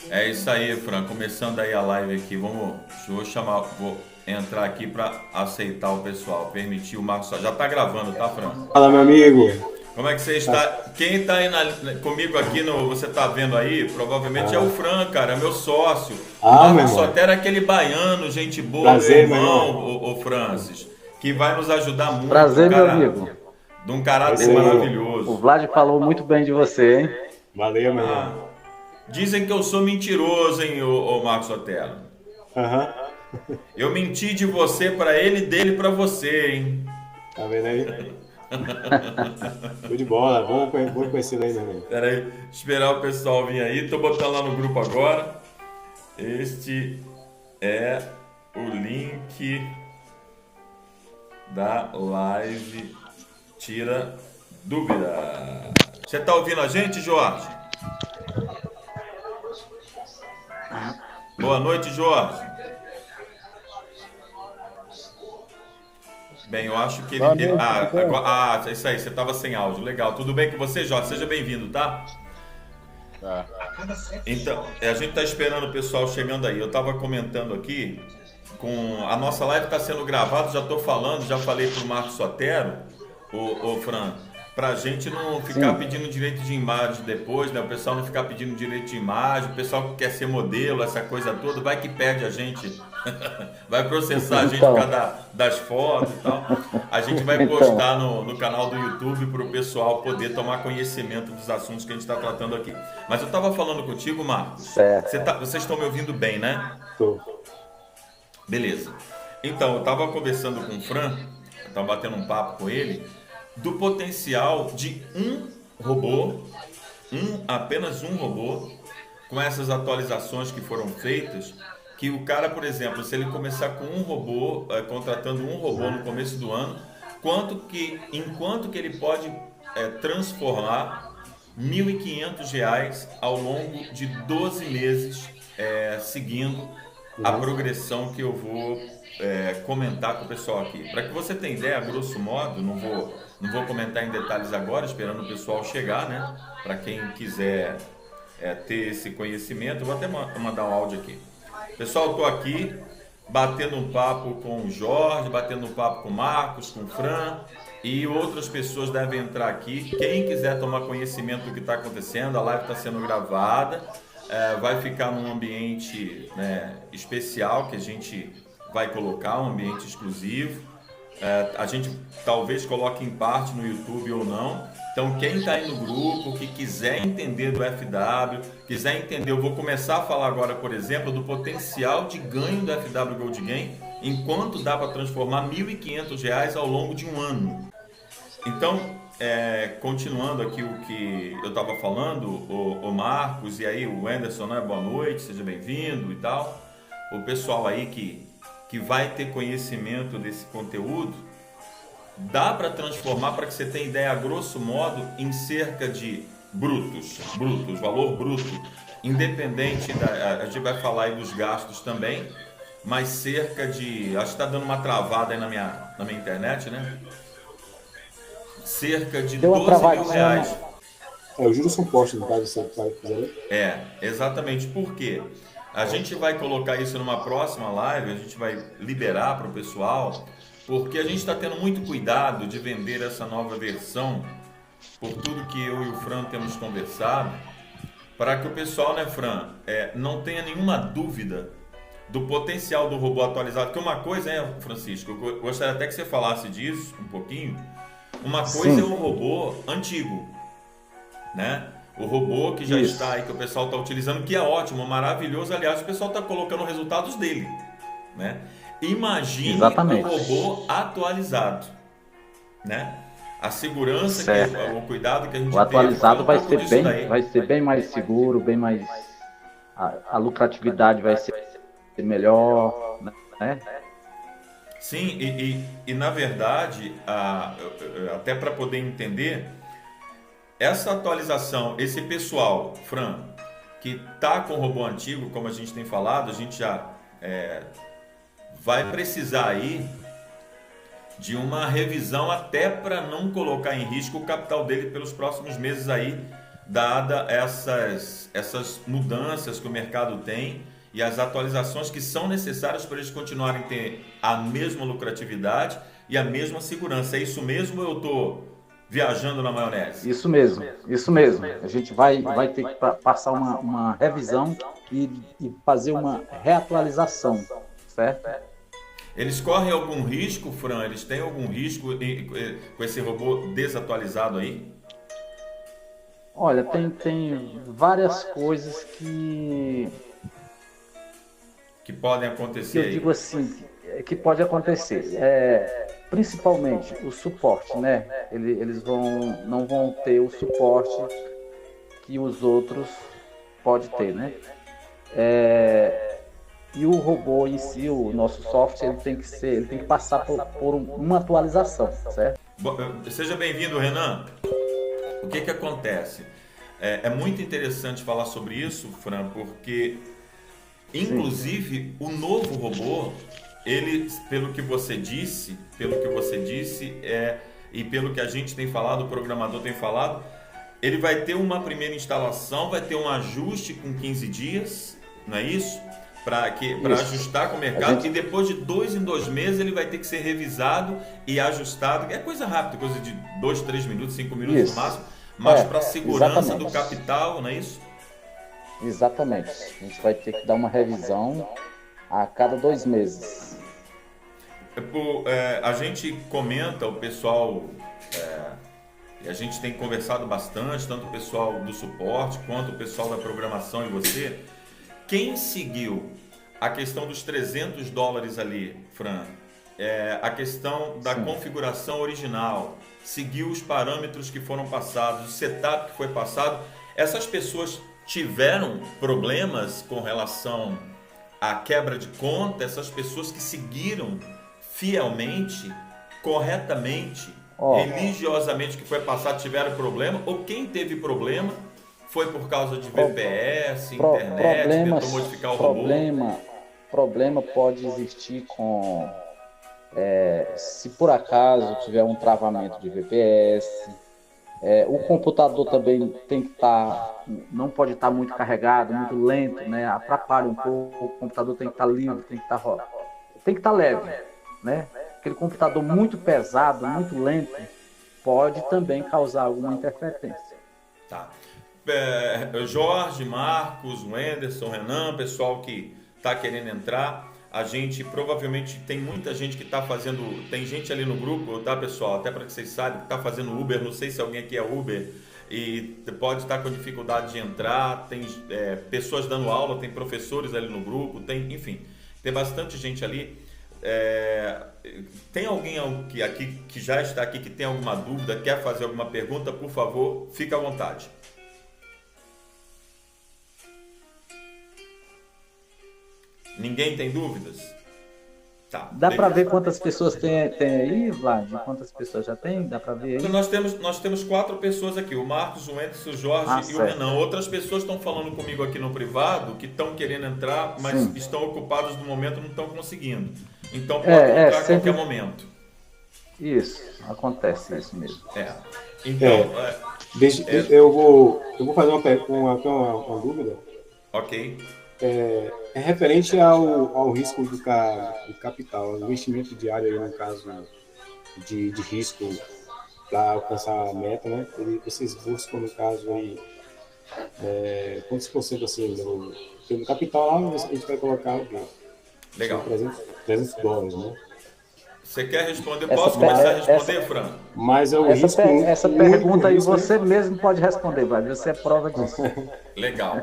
É isso aí, Fran. Começando aí a live aqui. Vou entrar aqui para aceitar o pessoal, permitir o Marcos. Já tá gravando, tá, Fran? Fala, meu amigo. Como é que você Tá- está? Quem tá aí comigo aqui no, você tá vendo aí? Provavelmente é o Ah, Fran, cara, é meu sócio. O meu Marcos irmão. Sotero é aquele baiano, gente boa, meu Prazer, meu irmão, irmão. o Francis, que vai nos ajudar muito, um Prazer, meu cara amigo. de um É caráter isso aí. O maravilhoso. Vlad falou muito bem de você, hein? Valeu, meu Ah, irmão. dizem que eu sou mentiroso, hein, o Marcos Sotero. Aham. Eu menti de você pra ele, dele pra você, hein? Tá vendo aí? Show de bola. Vamos conhecer aí, meu irmão. Pera aí, esperar o pessoal vir aí. Tô botando lá no grupo agora. Este é o link da live. Tira dúvida. Você tá ouvindo a gente, Jorge? Boa noite, Jorge. Bem, eu acho que Boa noite, tudo bem? isso aí, você tava sem áudio. Legal. Tudo bem com você, Jorge? Seja bem-vindo, tá? Tá. Então, a gente está esperando o pessoal chegando aí. Eu estava comentando aqui, com a nossa live está sendo gravada, já estou falando, já falei para o Marcos Sotero, o Fran, para a gente não ficar Sim. pedindo direito de imagem depois, né? O pessoal não ficar pedindo direito de imagem, o pessoal que quer ser modelo, essa coisa toda, vai que perde a gente, vai processar a gente por Então, causa das fotos e tal. A gente vai então, postar no canal do YouTube para o pessoal poder tomar conhecimento dos assuntos que a gente está tratando aqui. Mas eu estava falando contigo, Marcos. certo. Vocês estão me ouvindo bem, né? Tô. Beleza. Então, eu estava conversando com o Fran, eu estava batendo um papo com ele, do potencial de um robô, apenas um robô, com essas atualizações que foram feitas, que o cara, por exemplo, se ele começar com um robô, contratando um robô no começo do ano, enquanto que ele pode transformar R$ 1.500 ao longo de 12 meses, seguindo a progressão que eu vou comentar com o pessoal aqui. Para que você tenha ideia, a grosso modo, não vou comentar em detalhes agora, esperando o pessoal chegar, né? Para quem quiser ter esse conhecimento, eu vou até mandar um áudio aqui. Pessoal, estou aqui batendo um papo com o Jorge, batendo um papo com o Marcos, com o Fran, e outras pessoas devem entrar aqui. Quem quiser tomar conhecimento do que está acontecendo, a live está sendo gravada, vai ficar num ambiente, né, especial que a gente vai colocar, um ambiente exclusivo. A gente talvez coloque em parte no YouTube ou não. Então, quem está aí no grupo, que quiser entender do FW, quiser entender, eu vou começar a falar agora, por exemplo, do potencial de ganho do FW Gold Game, enquanto dá para transformar R$ 1.500 ao longo de um ano. Então, continuando aqui o que eu estava falando, o Marcos e aí o Anderson, né? Boa noite, seja bem-vindo e tal. O pessoal aí que vai ter conhecimento desse conteúdo, dá para transformar, para que você tenha ideia, a grosso modo, em cerca de brutos, valor bruto, independente a gente vai falar aí dos gastos também, mas cerca de, acho que está dando uma travada aí na minha internet, né? Cerca de Deu uma 12 mil travadinha. reais. Os juros são postos, no caso, você quiser. Exatamente. Por quê? A gente vai colocar isso numa próxima live, a gente vai liberar para o pessoal, porque a gente está tendo muito cuidado de vender essa nova versão, por tudo que eu e o Fran temos conversado, para que o pessoal, né, Fran, não tenha nenhuma dúvida do potencial do robô atualizado. Que uma coisa, Francisco, eu gostaria até que você falasse disso um pouquinho. Uma coisa é Sim, o robô antigo, né? O robô que já está aí, isso. que o pessoal está utilizando, que é ótimo, maravilhoso. Aliás, o pessoal está colocando resultados dele, né? Imagine o Exatamente. robô atualizado, né? A segurança, Certo. o cuidado que a gente O teve, foi atualizado um pouco disso daí. vai ser bem mais seguro, bem mais. A lucratividade vai ser melhor, né? Sim, e na verdade, até para poder entender, essa atualização, esse pessoal, Fran, que tá com o robô antigo, como a gente tem falado, a gente já vai precisar aí de uma revisão até para não colocar em risco o capital dele pelos próximos meses aí, dada essas mudanças que o mercado tem e as atualizações que são necessárias para eles continuarem a ter a mesma lucratividade e a mesma segurança. É isso mesmo ou eu estou viajando na maionese? Isso mesmo, isso mesmo. A gente vai ter que passar uma revisão e fazer uma reatualização, certo? Eles correm algum risco, Fran? Eles têm algum risco com esse robô desatualizado aí? Olha, tem várias coisas que podem acontecer eu aí. digo assim, que pode acontecer. Principalmente o suporte, né? Eles não vão ter o suporte que os outros podem ter, né? E o robô em si, o nosso software, ele tem que passar por uma atualização, certo? Seja bem-vindo, Renan. O que acontece? É muito interessante falar sobre isso, Fran, porque inclusive o novo robô, ele, pelo que você disse, e pelo que a gente tem falado, o programador tem falado, ele vai ter uma primeira instalação, vai ter um ajuste com 15 dias, não é isso? Para ajustar com o mercado, e depois de 2 em 2 meses ele vai ter que ser revisado e ajustado. É coisa rápida, coisa de 2, 3 minutos, 5 minutos no máximo, mas para a segurança do capital, não é isso? Exatamente. A gente vai ter que dar uma revisão a cada 2 meses. A gente comenta, o pessoal, e a gente tem conversado bastante, tanto o pessoal do suporte quanto o pessoal da programação e você. Quem seguiu a questão dos $300 ali, Fran, a questão da configuração original, seguiu os parâmetros que foram passados, o setup que foi passado, essas pessoas tiveram problemas com relação à quebra de conta? Essas pessoas que seguiram fielmente, corretamente, religiosamente o que foi passado tiveram problema? Ou quem teve problema foi por causa de VPS, internet, tentou modificar o robô? Problema pode existir com... se por acaso tiver um travamento de VPS, o computador também tem que não pode estar muito carregado, muito lento, né? Atrapalha um pouco, o computador tem que estar livre, tem que estar leve, né? Aquele computador muito pesado, muito lento, pode também causar alguma interferência. Tá. Jorge, Marcos, Wenderson, Renan, pessoal que está querendo entrar, a gente provavelmente tem muita gente que está fazendo, tem gente ali no grupo, tá, pessoal? Até para que vocês saibam, que está fazendo Uber, não sei se alguém aqui é Uber e pode estar com dificuldade de entrar, tem pessoas dando aula, tem professores ali no grupo, enfim, tem bastante gente ali. Tem alguém que já está aqui que tem alguma dúvida, quer fazer alguma pergunta, por favor, fique à vontade. Ninguém tem dúvidas? Tá. Dá para ver quantas pessoas tem aí, Vlad? Quantas pessoas já tem? Dá para ver aí? Nós temos 4 pessoas aqui, o Marcos, o Wenderson, o Jorge e o Renan. Outras pessoas estão falando comigo aqui no privado, que estão querendo entrar, mas estão ocupados no momento, não estão conseguindo. Então pode entrar a qualquer momento. Isso, acontece isso mesmo. Então, eu vou fazer uma dúvida. Ok. É referente ao risco do capital, o investimento diário, aí, no caso de risco para alcançar a meta, né? Vocês buscam, no caso, aí, quantos por cento assim, no capital lá, a gente vai colocar o quê? Legal. $300, né? Você quer responder? Posso começar a responder, Fran? Mas essa pergunta aí você mesmo pode responder, Vlad. Você é prova disso. Legal.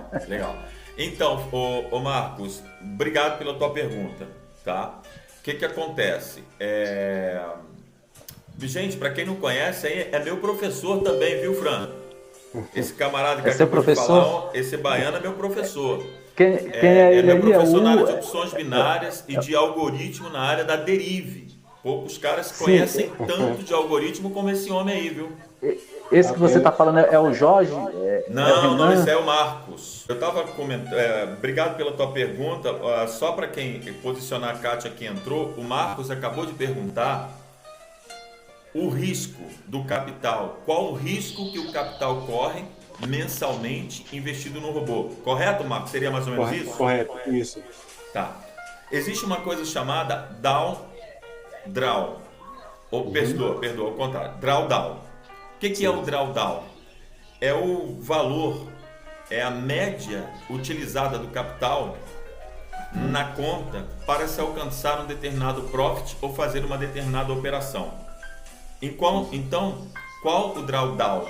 Então, ô Marcos, obrigado pela tua pergunta, tá? O que acontece? Gente, para quem não conhece, aí é meu professor também, viu, Fran? Esse camarada que acabou de falar, esse baiano é meu professor. Quem é ele? Meu professor na área de opções binárias e de algoritmo na área da Derive. Poucos caras conhecem tanto de algoritmo como esse homem aí, viu? Esse que você está falando é o Jorge? Não, esse é o Marcos. Eu estava comentando, obrigado pela tua pergunta. Só para quem posicionar a Kátia que entrou, o Marcos acabou de perguntar o risco do capital. Qual o risco que o capital corre mensalmente investido no robô. Correto, Marcos? Seria mais ou menos Correto, isso? correto, isso. Tá. Existe uma coisa chamada drawdown. Ou perdoa, ao contrário. Drawdown. O que é o drawdown? É o valor, é a média utilizada do capital na conta para se alcançar um determinado profit ou fazer uma determinada operação. Então, qual o drawdown?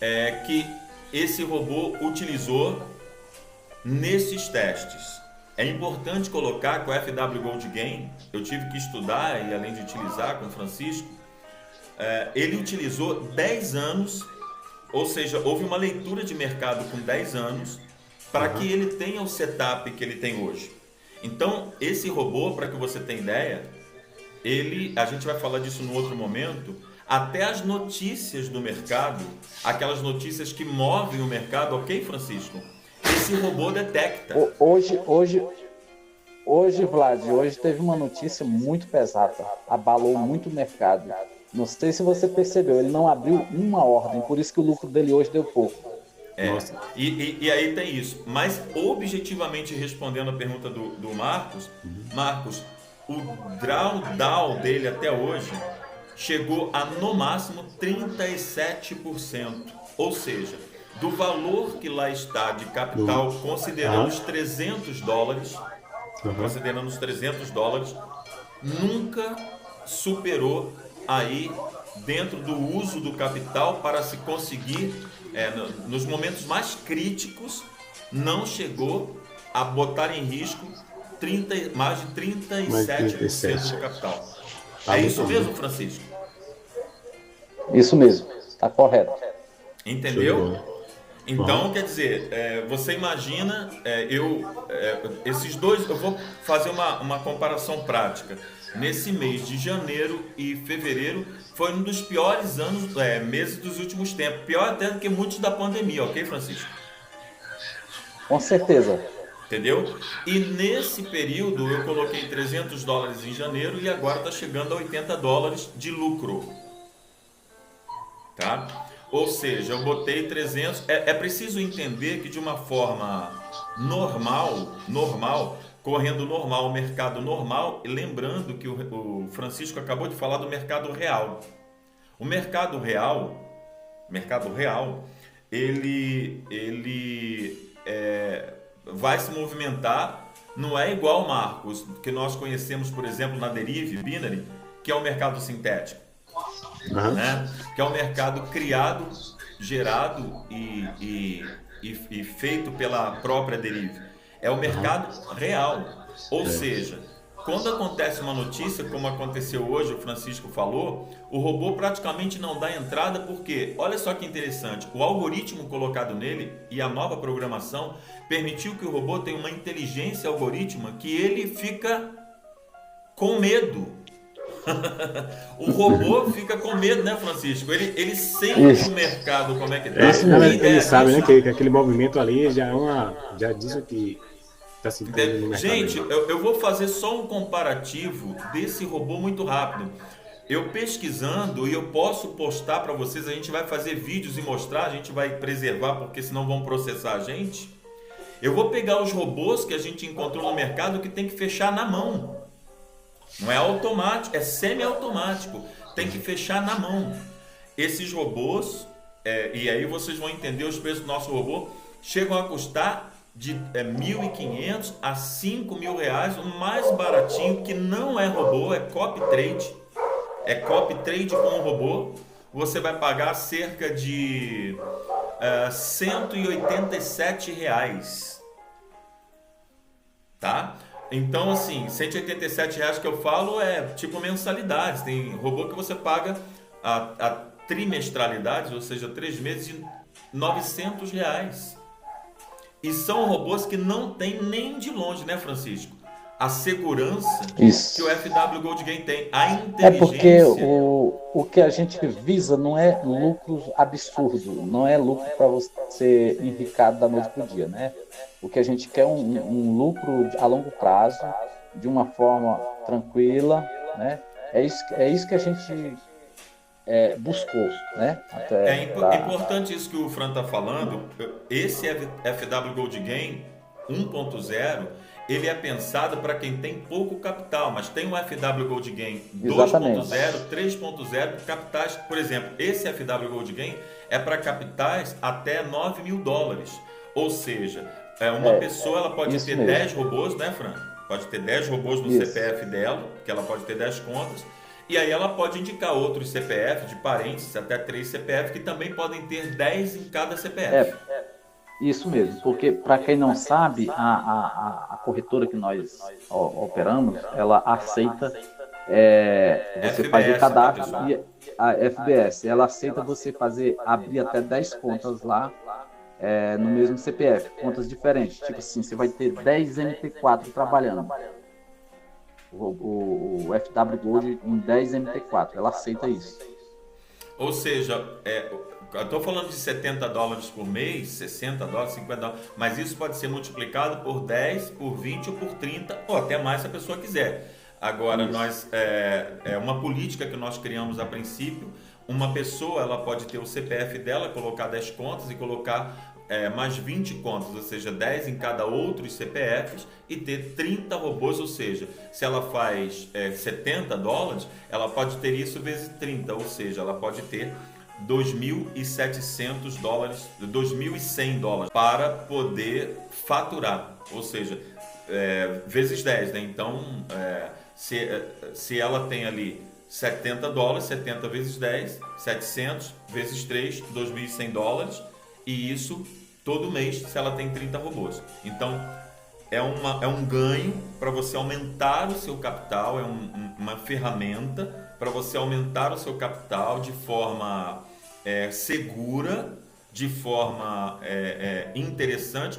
É que esse robô utilizou nesses testes. É importante colocar que o FW Gold Game, eu tive que estudar e além de utilizar com o Francisco, ele utilizou 10 anos, ou seja, houve uma leitura de mercado com 10 anos para que ele tenha o setup que ele tem hoje. Então, esse robô, para que você tenha ideia, a gente vai falar disso no outro momento, até as notícias do mercado, aquelas notícias que movem o mercado, ok, Francisco? Esse robô detecta. Hoje, Vlad, teve uma notícia muito pesada, abalou muito o mercado. Não sei se você percebeu, ele não abriu uma ordem, por isso que o lucro dele hoje deu pouco. E aí tem isso. Mas objetivamente respondendo a pergunta do Marcos, Marcos, o drawdown dele até hoje chegou a no máximo 37%. Ou seja, do valor que lá está de capital, considerando os $300, nunca superou aí dentro do uso do capital para se conseguir, nos momentos mais críticos, não chegou a botar em risco mais de 37% do capital. É isso mesmo, Francisco? Isso mesmo, está correto. Entendeu? Então, quer dizer, você imagina, esses dois, eu vou fazer uma comparação prática. Nesse mês de janeiro e fevereiro, foi um dos piores meses dos últimos tempos. Pior até do que muitos da pandemia, ok, Francisco? Com certeza. Entendeu? E nesse período eu coloquei $300 em janeiro e agora está chegando a $80 de lucro. Tá? Ou seja, eu botei 300. É preciso entender que de uma forma normal, correndo normal, mercado normal, lembrando que o Francisco acabou de falar do mercado real. O mercado real, ele vai se movimentar, não é igual, Marcos, que nós conhecemos, por exemplo, na Derive, Binary, que é o mercado sintético. Né? Que é um mercado criado, gerado e feito pela própria Derive. É o mercado real. Ou seja, quando acontece uma notícia, como aconteceu hoje, o Francisco falou, o robô praticamente não dá entrada, porque, olha só que interessante, o algoritmo colocado nele e a nova programação permitiu que o robô tenha uma inteligência algorítmica que ele fica com medo. O robô fica com medo, né, Francisco? Ele sente o mercado, como é que tá. Ele sabe, né, que aquele movimento ali já diz o que está se entendendo no mercado. Gente, eu vou fazer só um comparativo desse robô muito rápido. Eu pesquisando, e eu posso postar para vocês, a gente vai fazer vídeos e mostrar, a gente vai preservar, porque senão vão processar a gente. Eu vou pegar os robôs que a gente encontrou no mercado que tem que fechar na mão. Não é automático, é semi-automático. Tem que fechar na mão. Esses robôs, e aí vocês vão entender os preços do nosso robô, chegam a custar de R$1.500 a R$5.000. O mais baratinho, que não é robô, é copy trade. É copy trade com o robô. Você vai pagar cerca de R$187. Tá? Então, assim, R$187 que eu falo é tipo mensalidades. Tem robô que você paga a trimestralidades, ou seja, 3 meses de R$900. E são robôs que não tem nem de longe, né, Francisco? A segurança que o FW Gold Game tem, a inteligência. É porque o que a gente visa não é lucros absurdos, não é lucro para você ser enricado da noite para o dia, né? O que a gente quer é um lucro a longo prazo, de uma forma tranquila, né? É isso que a gente buscou, né? É Até pra... importante isso que o Fran está falando. Esse FW Gold Game 1.0, ele é pensado para quem tem pouco capital, mas tem o FW Gold Game Exatamente. 2.0, 3.0, capitais, por exemplo, esse FW Gold Game é para capitais até US$ 9.000. Ou seja, uma pessoa ela pode Isso ter mesmo. 10 robôs, né, Fran? Pode ter 10 robôs no Isso. CPF dela, que ela pode ter 10 contas. E aí ela pode indicar outros CPF de parentes, até 3 CPF, que também podem ter 10 em cada CPF. Isso mesmo, porque para quem não sabe, a corretora que nós operamos, ela aceita você fazer FBS, tá, cadastro pessoal? e a FBS, ela aceita você abrir até 10 contas lá no mesmo CPF, contas diferentes. Tipo assim, você vai ter 10 MT4 trabalhando. O FW Gold em 10 MT4, ela aceita isso. Ou seja, eu estou falando de US$ 70 por mês, US$ 60, US$ 50, mas isso pode ser multiplicado por 10, por 20 ou por 30, ou até mais se a pessoa quiser. Agora, é uma política que nós criamos a princípio. Uma pessoa ela pode ter o CPF dela, colocar 10 contas e colocar mais 20 contas, ou seja, 10 em cada outros CPFs e ter 30 robôs, ou seja, se ela faz US$ 70, ela pode ter isso vezes 30, ou seja, ela pode ter US$ 2.700, US$ 2.100 para poder faturar, ou seja, vezes 10, né? Então, se ela tem ali US$ 70, 70 vezes 10, 700 vezes 3, US$ 2.100, e isso todo mês se ela tem 30 robôs. Então, é um ganho para você aumentar o seu capital, uma ferramenta para você aumentar o seu capital de forma segura, de forma interessante,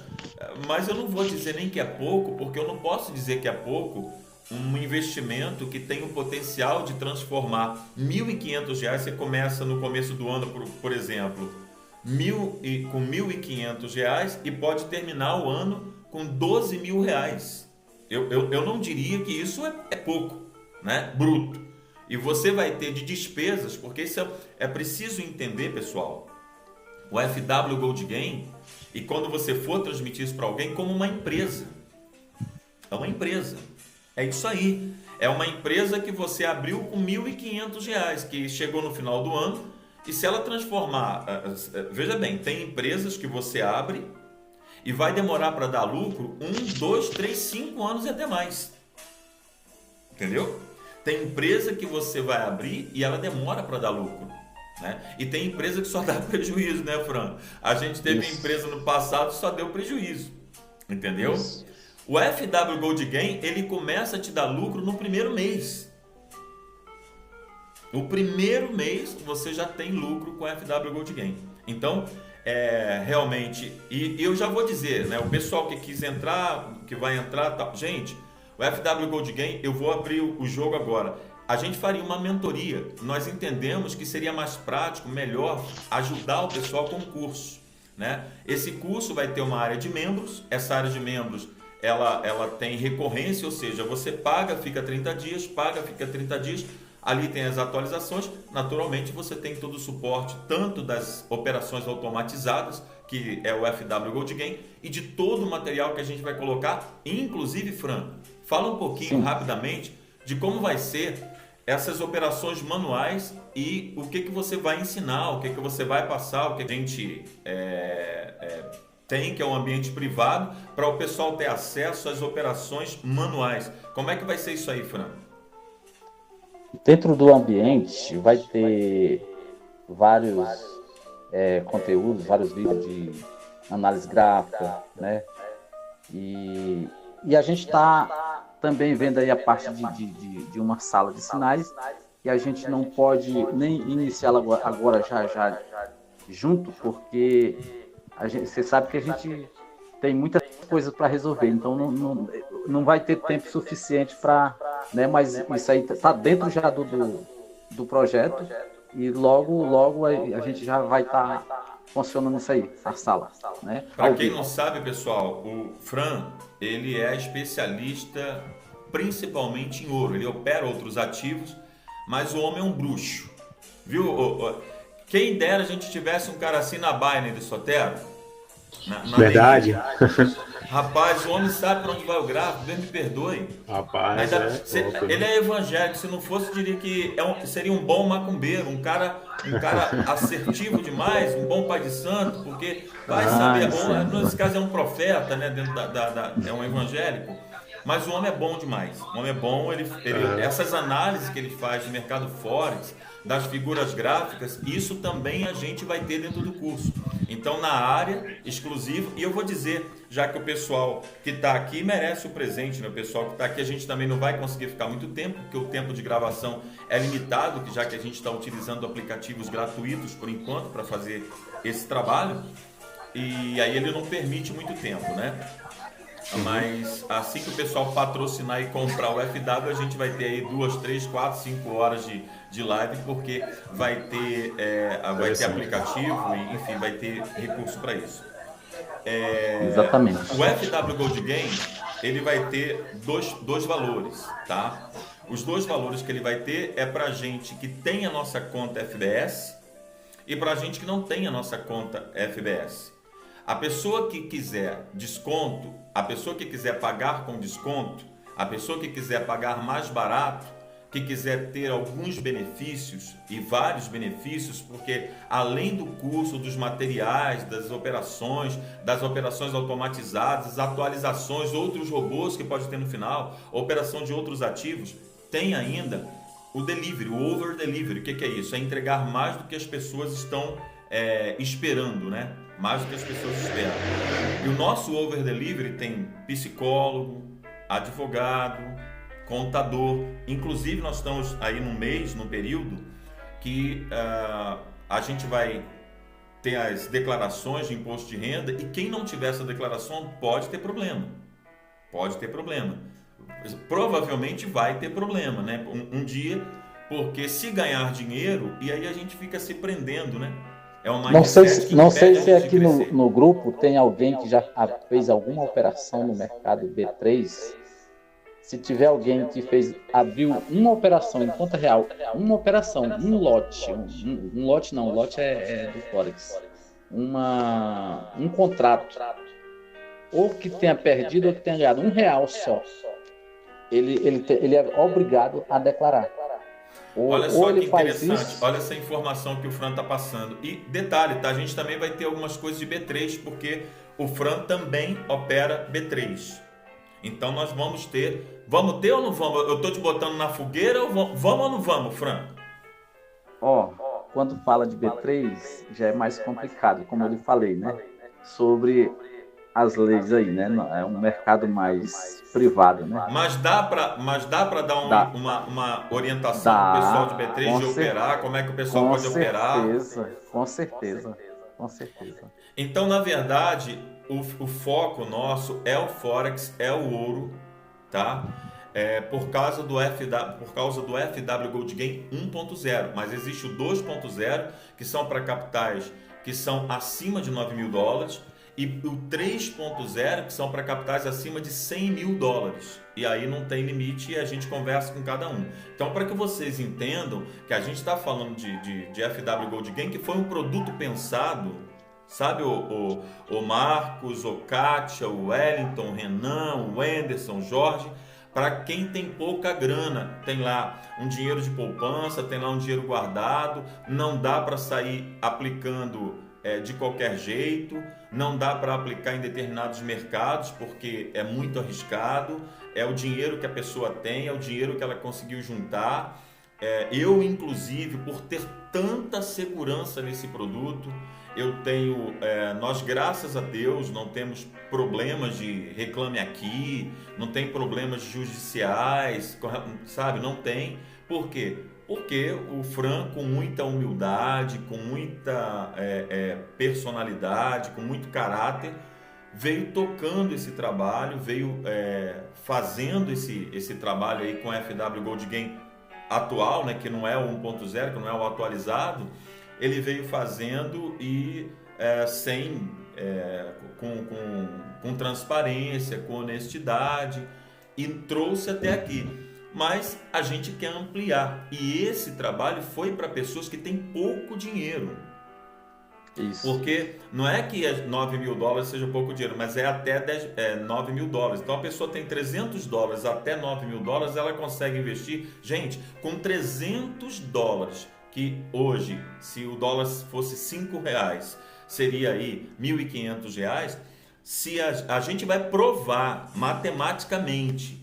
mas eu não vou dizer nem que é pouco, porque eu não posso dizer que é pouco um investimento que tem o potencial de transformar R$ 1.500, você começa no começo do ano, por exemplo, com R$ 1.500 e pode terminar o ano com R$ 12.000. Eu não diria que isso é pouco, né? Bruto. E você vai ter de despesas, porque isso é preciso entender, pessoal, o FW Gold Game, e quando você for transmitir isso para alguém, como uma empresa. É uma empresa. É isso aí. É uma empresa que você abriu com R$ 1.500, que chegou no final do ano, e se ela transformar... Veja bem, tem empresas que você abre e vai demorar para dar lucro 1, 2, 3, 5 anos e até mais. Entendeu? Tem empresa que você vai abrir e ela demora para dar lucro, né? E tem empresa que só dá prejuízo, né, Fran? A gente teve empresa no passado que só deu prejuízo, entendeu? Isso. O FW Gold Game, ele começa a te dar lucro no primeiro mês. No primeiro mês você já tem lucro com o FW Gold Game. Então, realmente, e eu já vou dizer, né, o pessoal que quis entrar, que vai entrar, tá, gente, o FW Gold Game, eu vou abrir o jogo agora. A gente faria uma mentoria. Nós entendemos que seria mais prático, melhor ajudar o pessoal com o curso, né? Esse curso vai ter uma área de membros. Essa área de membros ela tem recorrência, ou seja, você paga, fica 30 dias, paga, fica 30 dias. Ali tem as atualizações. Naturalmente você tem todo o suporte, tanto das operações automatizadas, que é o FW Gold Game, e de todo o material que a gente vai colocar. Inclusive, Fran, fala um pouquinho rapidamente de como vai ser essas operações manuais e o que você vai ensinar, o que você vai passar, o que a gente tem, que é um ambiente privado, para o pessoal ter acesso às operações manuais. Como é que vai ser isso aí, Fran? Dentro do ambiente vai ter vários conteúdos, vários vídeos de análise gráfica, né? E a gente está também vendo aí a parte de uma sala de sinais, e a gente não pode nem iniciá-la agora já junto, porque você sabe que a gente tem muitas coisas para resolver, então não vai ter tempo suficiente para, né, mas isso aí está dentro já do projeto, e logo a gente já vai estar funcionando isso aí, a sala, né? Para quem não sabe, pessoal, o Fran, ele é especialista principalmente em ouro. Ele opera outros ativos, mas o homem é um bruxo. Viu? Quem dera a gente tivesse um cara assim na Baina de Sotero. Na Verdade. Rapaz, o homem sabe para onde vai o gráfico, Deus me perdoe. Rapaz, Ele é evangélico, se não fosse, diria que seria um bom macumbeiro, um cara assertivo demais, um bom pai de santo, porque vai saber, nesse caso é um profeta, né, dentro é um evangélico, mas o homem é bom demais. O homem é bom, essas análises que ele faz do mercado Forex, das figuras gráficas, isso também a gente vai ter dentro do curso. Então, na área exclusiva, e eu vou dizer, já que o pessoal que está aqui merece o presente, né? O pessoal que está aqui, a gente também não vai conseguir ficar muito tempo, porque o tempo de gravação é limitado, já que a gente está utilizando aplicativos gratuitos por enquanto para fazer esse trabalho, e aí ele não permite muito tempo, né? Mas assim que o pessoal patrocinar e comprar o FW, a gente vai ter aí 2, 3, 4, 5 horas de live, porque vai ter aplicativo e, enfim, vai ter recurso para isso. Exatamente. O FW Gold Game, ele vai ter dois valores, tá? Os dois valores que ele vai ter é para gente que tem a nossa conta FBS e para gente que não tem a nossa conta FBS. A pessoa que quiser desconto, a pessoa que quiser pagar com desconto, a pessoa que quiser pagar mais barato, que quiser ter alguns benefícios e vários benefícios, porque além do curso, dos materiais, das operações automatizadas, atualizações, outros robôs que pode ter no final, operação de outros ativos, tem ainda o delivery, o over delivery. O que é isso? É entregar mais do que as pessoas estão esperando, né? Mais do que as pessoas esperam. E o nosso over delivery tem psicólogo, advogado, contador. Inclusive nós estamos aí num período que a gente vai ter as declarações de imposto de renda, e quem não tiver essa declaração pode ter problema. Pode ter problema. Provavelmente vai ter problema, né? Um dia, porque se ganhar dinheiro, e aí a gente fica se prendendo, né? Não sei se aqui no grupo tem alguém que já fez alguma operação no mercado B3. Se tiver alguém que abriu uma operação em conta real, uma operação, um lote, um lote não, um lote é do Forex, um contrato, ou que tenha perdido ou que tenha ganhado R$1 só, ele é obrigado a declarar. Olha só que interessante, olha essa informação que o Fran está passando. E detalhe, tá? A gente também vai ter algumas coisas de B3, porque o Fran também opera B3. Então nós vamos ter ou não vamos? Eu estou te botando na fogueira, ou vamos ou não vamos, Fran? Quando fala de B3, já é mais complicado, como eu lhe falei, né? Sobre as leis aí, né? É um mercado mais privado, né? Mas dá para dar uma orientação para o pessoal de B3 de operar, como é que o pessoal pode operar? Com certeza. Então, na verdade, o foco nosso é o Forex, é o ouro, tá? Por causa do FW Gold Game 1.0, mas existe o 2.0, que são para capitais que são acima de $9.000, e o 3.0, que são para capitais acima de $100.000. E aí não tem limite e a gente conversa com cada um. Então, para que vocês entendam que a gente está falando de FW Gold Game, que foi um produto pensado, sabe, o Marcos, o Kátia, o Wellington, o Renan, o Anderson, o Jorge, para quem tem pouca grana. Tem lá um dinheiro de poupança, tem lá um dinheiro guardado, não dá para sair aplicando de qualquer jeito, não dá para aplicar em determinados mercados porque é muito arriscado, é o dinheiro que a pessoa tem, é o dinheiro que ela conseguiu juntar. Eu, inclusive, por ter tanta segurança nesse produto, nós, graças a Deus, não temos problemas de reclame aqui, não tem problemas judiciais, sabe? Não tem. Por quê? Porque o Fran, com muita humildade, com muita personalidade, com muito caráter, veio tocando esse trabalho, veio fazendo esse trabalho aí com o FW Gold Game atual, né, que não é o 1.0, que não é o atualizado. Ele veio fazendo e com transparência, com honestidade, e trouxe até aqui. mas a gente quer ampliar. E esse trabalho foi para pessoas que têm pouco dinheiro. Isso. Porque não é que $9.000 seja pouco dinheiro, mas é até $9.000. Então a pessoa tem $300 até $9.000, ela consegue investir. Gente, com $300, que hoje, se o dólar fosse R$5, seria aí R$1.500. Se a gente vai provar matematicamente,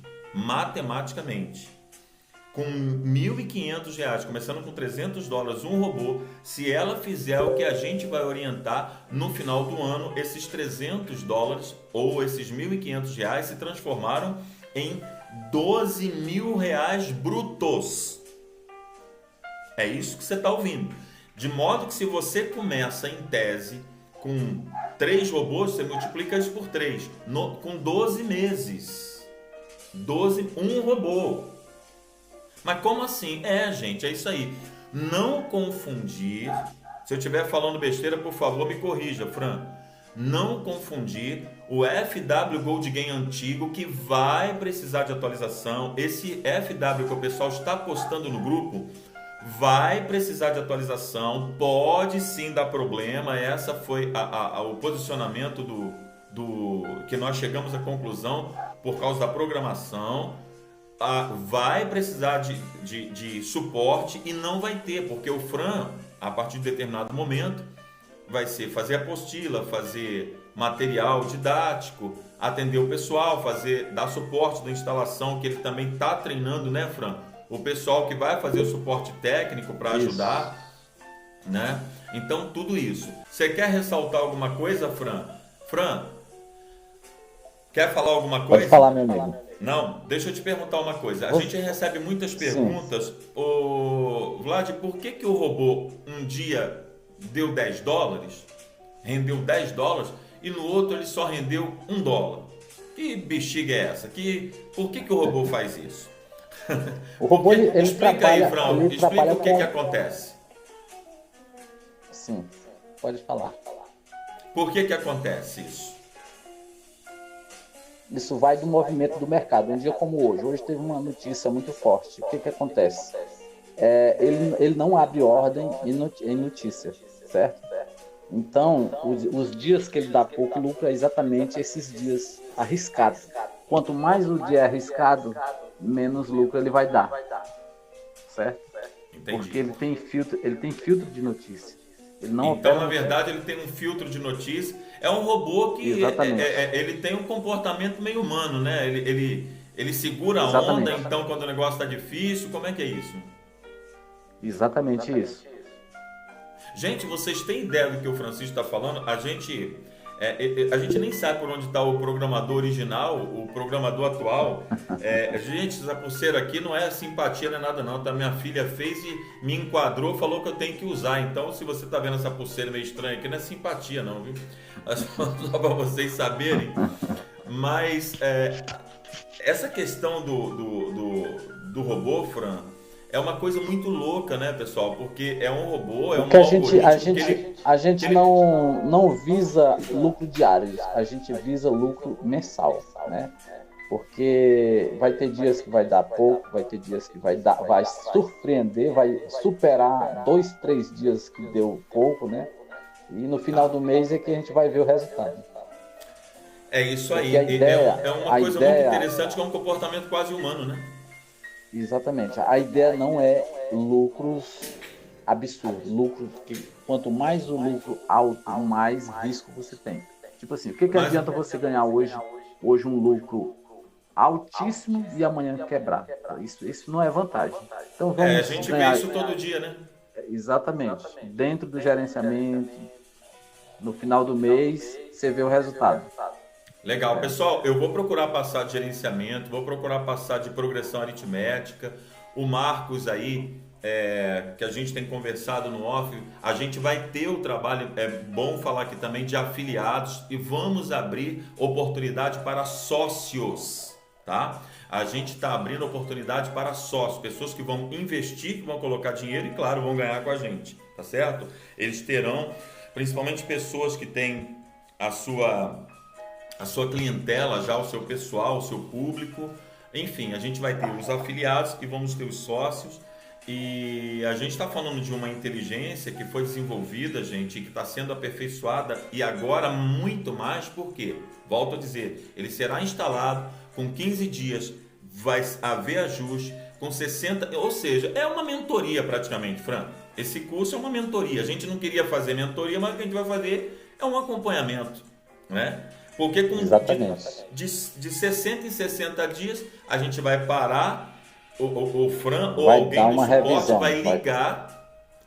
com R$1.500, começando com $300, um robô, se ela fizer o que a gente vai orientar, no final do ano, esses $300 ou esses R$1.500 se transformaram em R$12.000 brutos. É isso que você está ouvindo. De modo que se você começa em tese com 3 robôs, você multiplica isso por 3, com 12 meses. Um robô. Mas como assim? Gente, é isso aí. Não confundir. Se eu estiver falando besteira, por favor, me corrija, Fran. Não confundir o FW Gold Game antigo, que vai precisar de atualização. Esse FW que o pessoal está postando no grupo vai precisar de atualização. Pode sim dar problema. Essa foi o posicionamento do que nós chegamos à conclusão por causa da programação. Vai precisar de suporte e não vai ter, porque o Fran, a partir de determinado momento, vai ser fazer apostila, fazer material didático, atender o pessoal, dar suporte da instalação, que ele também está treinando, né, Fran? O pessoal que vai fazer o suporte técnico para ajudar, né? Então, tudo isso. Você quer ressaltar alguma coisa, Fran? Fran, quer falar alguma coisa? Pode falar, meu amigo. Não, deixa eu te perguntar uma coisa. A gente recebe muitas perguntas. Vlad, por que o robô um dia deu $10, rendeu $10, e no outro ele só rendeu $1? Que bexiga é essa? Por que o robô faz isso? O robô, ele explica trabalha, aí, Fran. Explica o que acontece. Sim, pode falar. Por que acontece isso? Isso vai do movimento do mercado. Um dia como hoje. Hoje teve uma notícia muito forte. O que acontece? Ele não abre ordem em notícia, certo? Então, os dias que ele dá pouco lucro é exatamente esses dias arriscados. Quanto mais o dia é arriscado, menos lucro ele vai dar, certo? Entendi. Porque ele tem filtro de notícia. Então, na verdade, ele tem um filtro de notícia. É um robô que ele tem um comportamento meio humano, né? Ele segura a onda, então quando o negócio está difícil, como é que é isso? Exatamente isso. Gente, vocês têm ideia do que o Francisco está falando? A gente nem sabe por onde está o programador original, o programador atual. Gente, essa pulseira aqui não é simpatia, não é nada não, tá? Minha filha fez e me enquadrou, falou que eu tenho que usar. Então, se você está vendo essa pulseira meio estranha aqui, não é simpatia não, viu? Só para vocês saberem. Mas essa questão do robô, Fran, é uma coisa muito louca, né, pessoal? Porque é um robô, é um a gente não visa lucro diário, a gente visa lucro mensal, né? Porque vai ter dias que vai dar pouco, vai ter dias que vai surpreender, vai superar 2, 3 dias que deu pouco, né? E no final do mês é que a gente vai ver o resultado. É isso aí. É uma coisa muito interessante, que é um comportamento quase humano, né? Exatamente. A ideia não é lucros absurdos. Lucros que quanto mais o lucro alto, mais risco você tem. Tipo assim, o que adianta você ganhar hoje um lucro altíssimo e amanhã quebrar? Isso não é vantagem. Então a gente vê isso todo dia, né? Exatamente. Dentro do gerenciamento, no final do mês, você vê o resultado. Legal, pessoal, eu vou procurar passar de gerenciamento, vou procurar passar de progressão aritmética. O Marcos aí, que a gente tem conversado no off, a gente vai ter o trabalho, é bom falar aqui também, de afiliados, e vamos abrir oportunidade para sócios, tá? A gente está abrindo oportunidade para sócios, pessoas que vão investir, que vão colocar dinheiro e, claro, vão ganhar com a gente, tá certo? Eles terão, principalmente pessoas que têm a sua clientela já, o seu pessoal, o seu público, enfim, a gente vai ter os afiliados e vamos ter os sócios. E a gente está falando de uma inteligência que foi desenvolvida, gente, e que está sendo aperfeiçoada e agora muito mais, porque, volto a dizer, ele será instalado com 15 dias, vai haver ajuste, com 60, ou seja, é uma mentoria praticamente, Fran. Esse curso é uma mentoria. A gente não queria fazer mentoria, mas o que a gente vai fazer é um acompanhamento, né? Porque com de 60 em 60 dias a gente vai parar, o Fran ou alguém do suporte vai ligar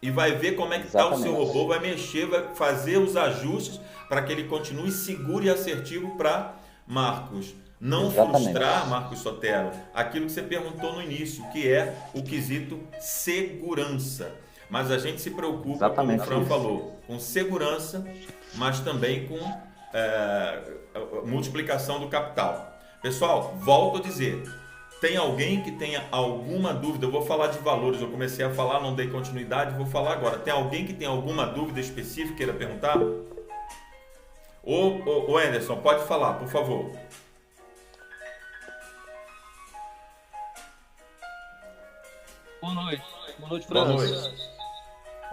e vai ver como é que está o seu robô, vai mexer, vai fazer os ajustes para que ele continue seguro e assertivo para Marcos. Não frustrar, Marcos Sotero, aquilo que você perguntou no início, que é o quesito segurança. Mas a gente se preocupa, como o Fran falou, com segurança, mas também com multiplicação do capital. Pessoal, volto a dizer, tem alguém que tenha alguma dúvida? Eu vou falar de valores, eu comecei a falar, não dei continuidade, vou falar agora. Tem alguém que tem alguma dúvida específica queira perguntar? Ô Anderson, pode falar, por favor. Boa noite. Boa noite, Fran. Boa noite.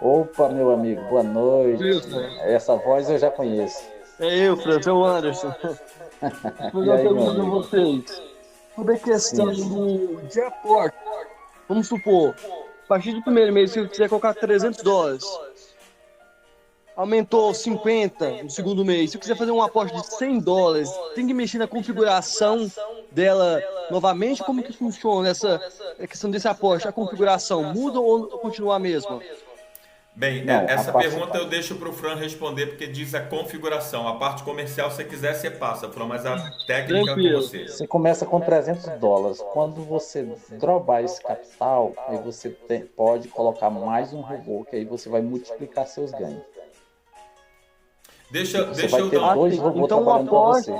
Opa, meu amigo, boa noite. Essa voz eu já conheço. É eu, Fran, é o Anderson. Vou dar uma pergunta para vocês. Sobre a questão de aporte. Vamos supor, a partir do primeiro mês, se eu quiser colocar $300, aumentou 50 no segundo mês. Se eu quiser fazer um aporte de $100, tem que mexer na configuração dela novamente? Como que funciona essa questão desse aporte? A configuração muda ou continua a mesma? Bem, essa pergunta eu deixo para o Fran responder, porque diz a configuração. A parte comercial, se você quiser, você passa, Fran, mas a técnica é com você. Você começa com $300. Quando você dropar esse capital, aí você pode colocar mais um robô, que aí você vai multiplicar seus ganhos. Deixa vai eu ter dar dois robôs trabalhando para você.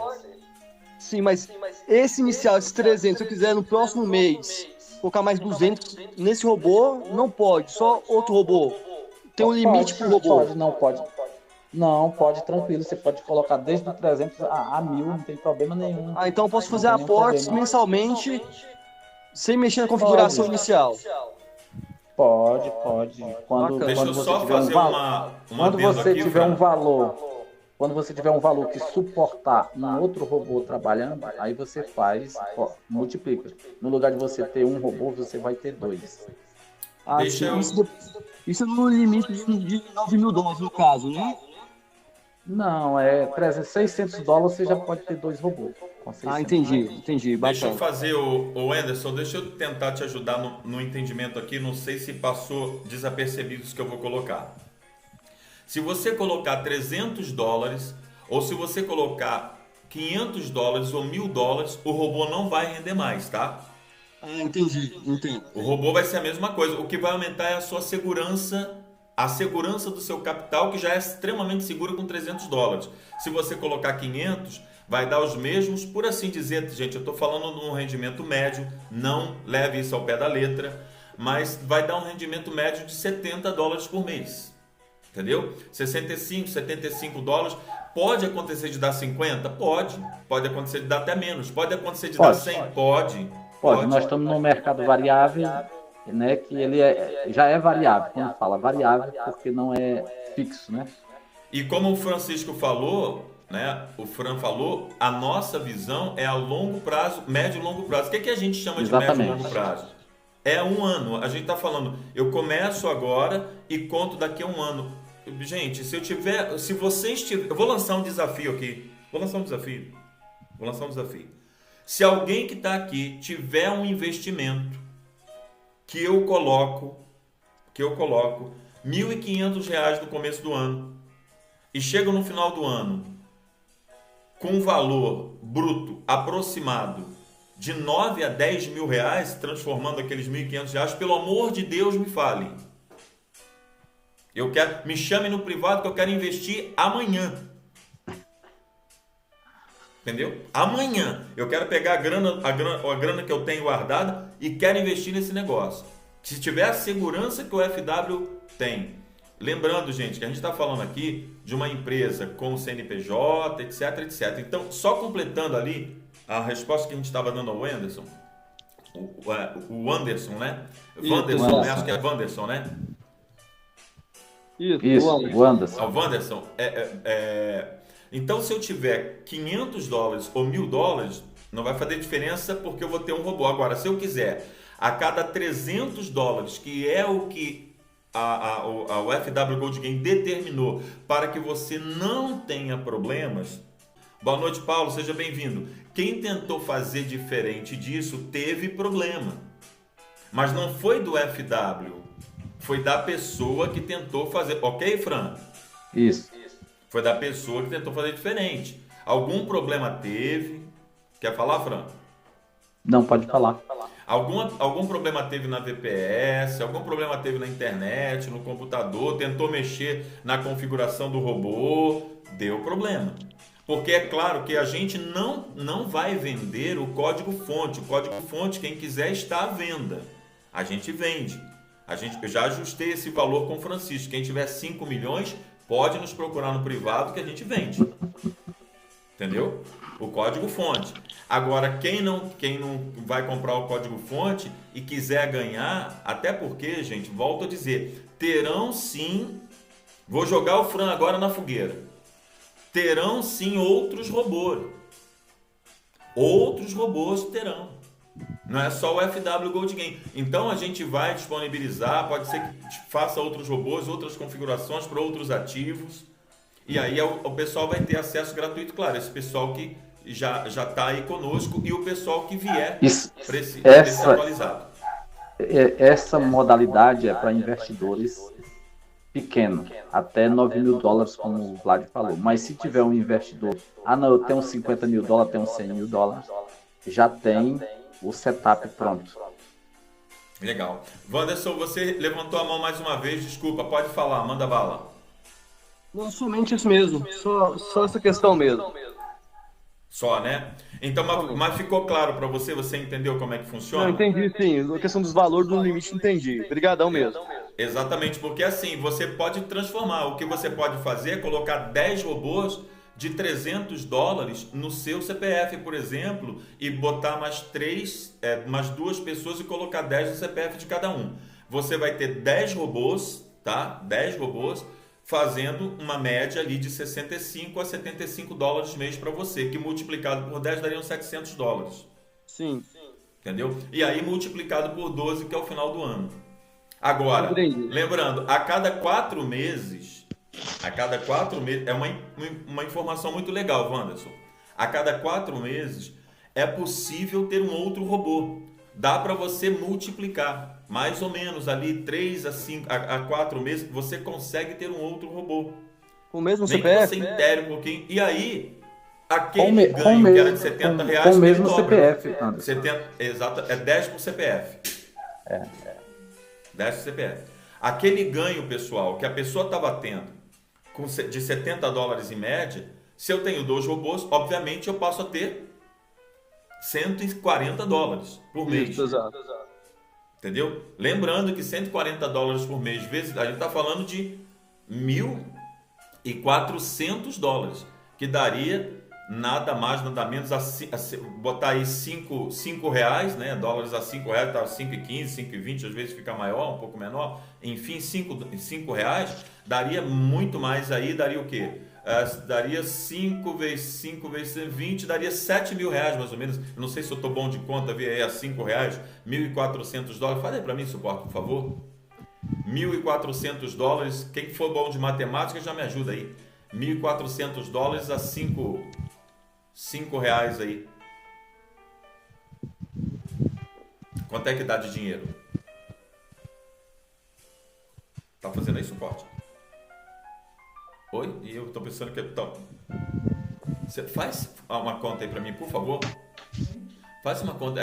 Sim, mas esse inicial, esses 300, se eu quiser no próximo mês colocar mais 200 nesse robô, não pode, só outro robô. Tem um limite para o robô. Não, pode, tranquilo. Você pode colocar desde 300 a 1.000, não tem problema nenhum. Então eu posso fazer aportes mensalmente sem mexer na configuração inicial. Pode. Quando você tiver um valor, quando você tiver um valor que suportar um outro robô trabalhando, aí você multiplica. No lugar de você ter um robô, você vai ter 2. Isso é no limite de $9.000 no caso, né? Não, $600 você já pode ter 2 robôs. Entendi. Deixa eu fazer, o Anderson, deixa eu tentar te ajudar no entendimento aqui. Não sei se passou desapercebido isso que eu vou colocar. Se você colocar $300 ou se você colocar $500 ou $1.000, o robô não vai render mais, tá? Entendi. O robô vai ser a mesma coisa. O que vai aumentar é a sua segurança, a segurança do seu capital, que já é extremamente seguro com $300. Se você colocar 500, vai dar os mesmos, por assim dizer, gente, eu estou falando de um rendimento médio, não leve isso ao pé da letra, mas vai dar um rendimento médio de $70 por mês. Entendeu? 65, $75. Pode acontecer de dar 50? Pode acontecer de dar até menos. Pode acontecer de dar 100? Pode. Nós estamos num mercado variável, né, que ele já é variável. Quando fala variável, porque não é fixo, né? E como o Francisco falou, né, o Fran falou, a nossa visão é a longo prazo, médio e longo prazo. O que a gente chama de médio e longo prazo? É 1 ano. A gente está falando, eu começo agora e conto daqui a 1 ano. Gente, se vocês tiverem... Eu vou lançar um desafio aqui. Vou lançar um desafio. Se alguém que está aqui tiver um investimento que eu coloco R$1.500 no começo do ano e chega no final do ano com um valor bruto aproximado de 9 a 10 mil reais, transformando aqueles R$1.500, pelo amor de Deus, me fale. Me chame no privado que eu quero investir amanhã. Entendeu? Amanhã eu quero pegar a grana que eu tenho guardada e quero investir nesse negócio. Se tiver a segurança que o FW tem. Lembrando, gente, que a gente está falando aqui de uma empresa com CNPJ, etc. Então, só completando ali a resposta que a gente estava dando ao Anderson, o Anderson, né? Isso, Wanderson, Wanderson. né? Acho que é Wanderson, né? Isso, o Anderson. O Wanderson. Então, se eu tiver $500 ou $1.000, não vai fazer diferença porque eu vou ter um robô. Agora, se eu quiser a cada $300, que é o que o FW Gold Game determinou para que você não tenha problemas. Boa noite, Paulo, seja bem-vindo. Quem tentou fazer diferente disso teve problema, mas não foi do FW, foi da pessoa que tentou fazer. Ok, Fran? Isso. Foi da pessoa que tentou fazer diferente. Algum problema teve? Quer falar, Fran? Não, pode falar. Algum problema teve na VPS, algum problema teve na internet, no computador, tentou mexer na configuração do robô, deu problema. Porque é claro que a gente não vai vender o código-fonte. O código-fonte, quem quiser, está à venda. A gente vende. Eu já ajustei esse valor com o Francisco. Quem tiver 5 milhões, pode nos procurar no privado que a gente vende. Entendeu? O código-fonte. Agora, quem não vai comprar o código-fonte e quiser ganhar, até porque, gente, volto a dizer, terão sim, vou jogar o Fran agora na fogueira, terão sim outros robôs. Outros robôs terão. Não é só o FW Gold Game. Então a gente vai disponibilizar, pode ser que faça outros robôs, outras configurações para outros ativos. E aí o pessoal vai ter acesso gratuito, claro, esse pessoal que já está aí conosco e o pessoal que vier para esse atualizado. Essa modalidade é para investidores pequenos, até $9.000, como o Vlad falou. Mas se tiver um investidor, não, eu tenho $50 mil, tenho $100 mil, já tem o setup pronto. Legal. Wanderson, você levantou a mão mais uma vez, desculpa, pode falar, manda bala. Não, somente isso mesmo, só essa questão mesmo. Só, né? Então, mas ficou claro para você? Você entendeu como é que funciona? Não, entendi sim, a questão dos valores do limite, entendi. Obrigadão mesmo. Exatamente, porque assim, você pode transformar. O que você pode fazer é colocar 10 robôs de $300 no seu CPF, por exemplo, e botar mais 2 pessoas e colocar 10 no CPF de cada um. Você vai ter 10 robôs, tá? 10 robôs fazendo uma média ali de $65 a $75 mês para você, que multiplicado por 10 dariam $700. Sim. Entendeu? E aí multiplicado por 12, que é o final do ano. Agora, lembrando, a cada 4 meses, é uma informação muito legal, Wanderson. A cada 4 meses é possível ter um outro robô. Dá para você multiplicar. Mais ou menos ali 3 a 4 meses você consegue ter um outro robô. Com o mesmo Nem CPF? que você intere um pouquinho. E aí, aquele ganho que era de R$70 com o mesmo dobra. CPF, Anderson. Exato, é 10 por CPF. 10 por CPF. Aquele ganho, pessoal, que a pessoa estava tendo de $70 em média, se eu tenho 2 robôs, obviamente eu passo a ter $140 por mês. Isso, exato. Entendeu? Lembrando que $140 por mês, vezes, a gente está falando de $1.400, que daria nada mais, nada menos, botar aí 5 reais, né? Dólares a 5 reais, tá 5,15, 5,20, às vezes fica maior, um pouco menor. Enfim, 5 reais daria muito mais aí, daria o quê? Daria 5 vezes 5 vezes 20, daria R$7 mil mais ou menos. Eu não sei se eu estou bom de conta, vi aí a 5 reais, $1.400. Fala aí para mim, suporte, por favor. $1.400. Quem for bom de matemática já me ajuda aí. $1.400 a 5 reais aí. Quanto é que dá de dinheiro? Tá fazendo aí suporte? Oi? E eu tô pensando que... Você faz uma conta aí pra mim, por favor? Faz uma conta...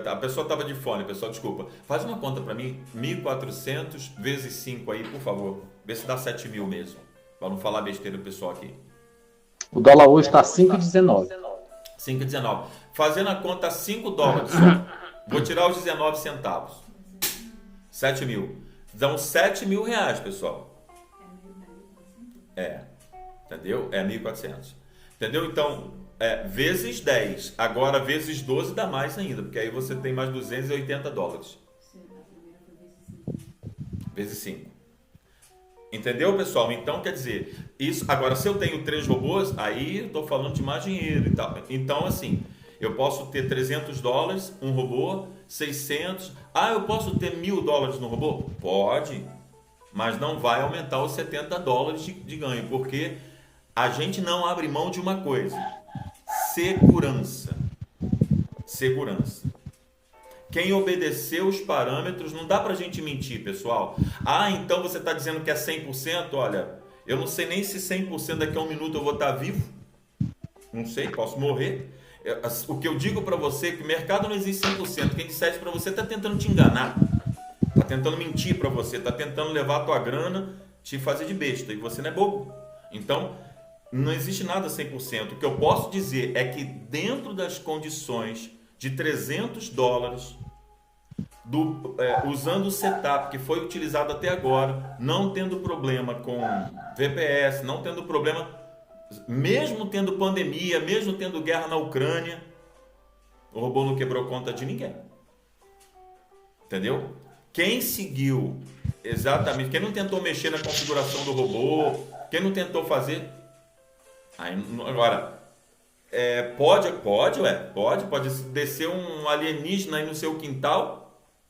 A pessoa tava de fone, pessoal, desculpa. Faz uma conta pra mim, 1.400 vezes 5 aí, por favor. Vê se dá 7 mil mesmo. Pra não falar besteira do pessoal aqui. O dólar hoje está 5,19. 5,19. Fazendo a conta $5 só. Vou tirar os 19 centavos. 7 mil. Dão R$7 mil, pessoal. Entendeu? É 1.400. Entendeu? Então, vezes 10. Agora, vezes 12 dá mais ainda, porque aí você tem mais $280. Vezes 5. Entendeu, pessoal? Então, quer dizer, isso. Agora, se eu tenho 3 robôs, aí eu estou falando de mais dinheiro e tal. Então, assim, eu posso ter $300, um robô, 600. Eu posso ter $1.000 no robô? Pode, mas não vai aumentar os $70 de ganho, porque a gente não abre mão de uma coisa: segurança. Segurança. Quem obedeceu os parâmetros, não dá pra gente mentir, pessoal. Então você está dizendo que é 100%? Olha, eu não sei nem se 100% daqui a um minuto eu vou estar vivo. Não sei, posso morrer. O que eu digo para você é que o mercado não existe 100%. Quem disser isso para você está tentando te enganar. Está tentando mentir para você. Está tentando levar a tua grana, te fazer de besta. E você não é bobo. Então, não existe nada 100%. O que eu posso dizer é que dentro das condições de $300, usando o setup que foi utilizado até agora, não tendo problema com VPS, não tendo problema, mesmo tendo pandemia, mesmo tendo guerra na Ucrânia, o robô não quebrou conta de ninguém. Entendeu? Quem seguiu exatamente, quem não tentou mexer na configuração do robô, quem não tentou fazer, agora pode descer um alienígena aí no seu quintal?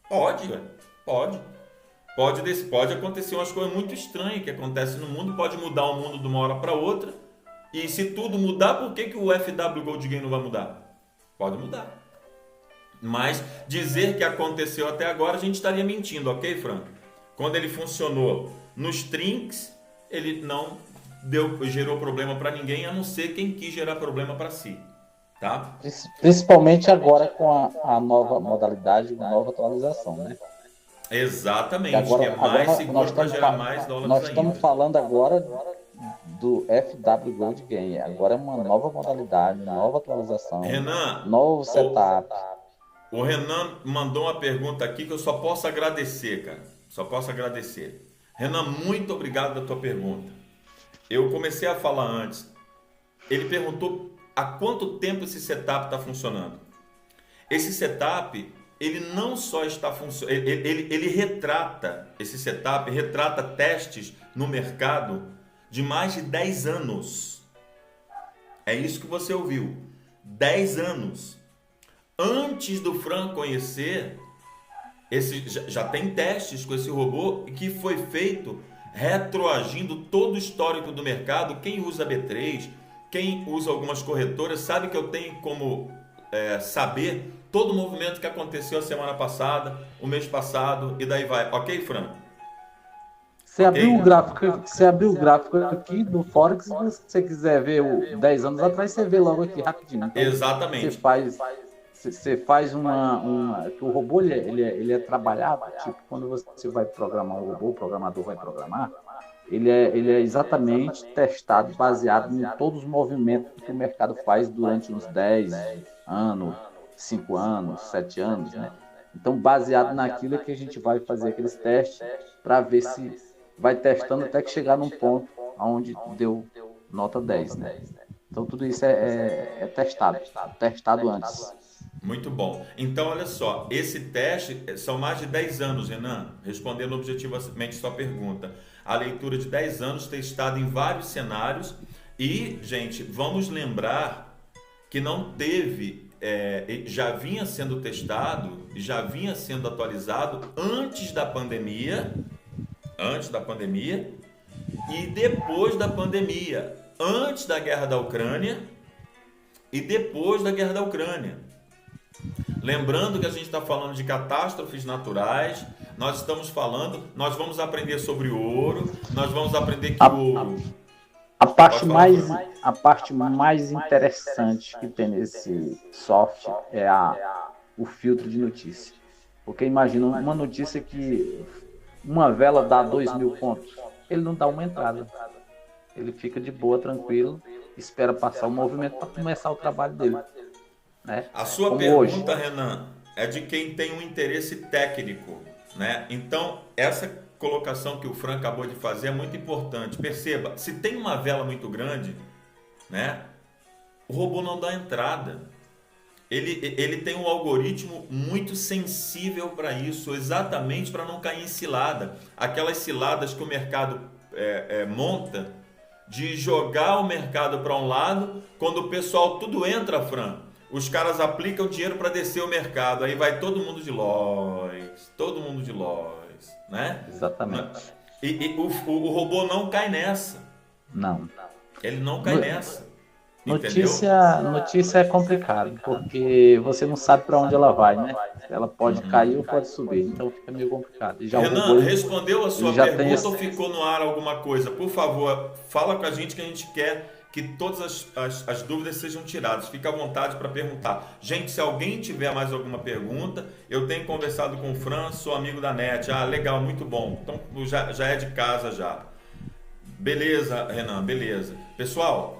Pode acontecer umas coisas muito estranhas que acontecem no mundo, pode mudar o mundo de uma hora para outra. E se tudo mudar, por que o FW Gold Game não vai mudar? Pode mudar. Mas dizer que aconteceu até agora, a gente estaria mentindo, ok, Fran? Quando ele funcionou nos trinks, ele não gerou problema para ninguém, a não ser quem quis gerar problema para si. Tá? Principalmente agora com a nova modalidade, a nova atualização, né? Exatamente, agora, que é mais seguro para gerar mais dólares ainda. Nós estamos falando agora do FW Gold Game. Agora é uma nova modalidade, nova atualização, Renan, novo setup. O Renan mandou uma pergunta aqui que eu só posso agradecer, cara. Só posso agradecer. Renan, muito obrigado pela tua pergunta. Eu comecei a falar antes. Ele perguntou há quanto tempo esse setup está funcionando. Esse setup, ele não só está funcionando, ele retrata, esse setup retrata testes no mercado de mais de 10 anos. É isso que você ouviu. 10 anos. Antes do Fran conhecer, já tem testes com esse robô que foi feito retroagindo todo o histórico do mercado. Quem usa B3, quem usa algumas corretoras, sabe que eu tenho como saber todo o movimento que aconteceu a semana passada, o mês passado e daí vai. Ok, Fran? Você abriu o gráfico aqui do Forex, se você quiser ver o 10 anos atrás, você vê logo aqui rapidinho. Então, exatamente. Você faz que o robô ele é trabalhado, tipo, quando você vai programar um robô, o programador vai programar, ele é exatamente testado, baseado em todos os movimentos que o mercado faz durante uns 10 anos, 5 anos, 7 anos, né? Então, baseado naquilo é que a gente vai fazer aqueles testes para ver se vai testando até que chegar num ponto onde deu nota 10, né? Então, tudo isso é testado antes. Muito bom. Então, olha só, esse teste são mais de 10 anos, Renan, respondendo objetivamente sua pergunta. A leitura de 10 anos testada em vários cenários e, gente, vamos lembrar que não teve, já vinha sendo testado, já vinha sendo atualizado antes da pandemia e depois da pandemia, antes da guerra da Ucrânia e depois da guerra da Ucrânia. Lembrando que a gente está falando de catástrofes naturais, nós vamos aprender sobre o ouro, nós vamos aprender que o ouro... A parte mais interessante que tem nesse software é o filtro de notícia. Porque imagina uma notícia que uma vela dá 2.000 pontos, ele não dá uma entrada. Ele fica de boa, tranquilo, espera passar o movimento para começar o trabalho dele. Né? A sua Como pergunta, hoje. Renan, é de quem tem um interesse técnico, né? Então, essa colocação que o Fran acabou de fazer é muito importante. Perceba, se tem uma vela muito grande, né? o robô não dá entrada. Ele tem um algoritmo muito sensível para isso, exatamente para não cair em cilada. Aquelas ciladas que o mercado monta, de jogar o mercado para um lado, quando o pessoal tudo entra, Fran, os caras aplicam dinheiro para descer o mercado, aí vai todo mundo de Lois, né? Exatamente. E o robô não cai nessa. Não. Ele não cai nessa. Notícia é complicado, porque você não sabe para onde ela vai, né? Ela pode cair ou pode subir, então fica meio complicado. Já Renan, respondeu a sua pergunta ou esse... ficou no ar alguma coisa? Por favor, fala com a gente que a gente quer que todas as dúvidas sejam tiradas. Fica à vontade para perguntar. Gente, se alguém tiver mais alguma pergunta, eu tenho conversado com o Fran, sou amigo da NET. Ah, legal, muito bom. Então já é de casa já. Beleza, Renan, beleza. Pessoal...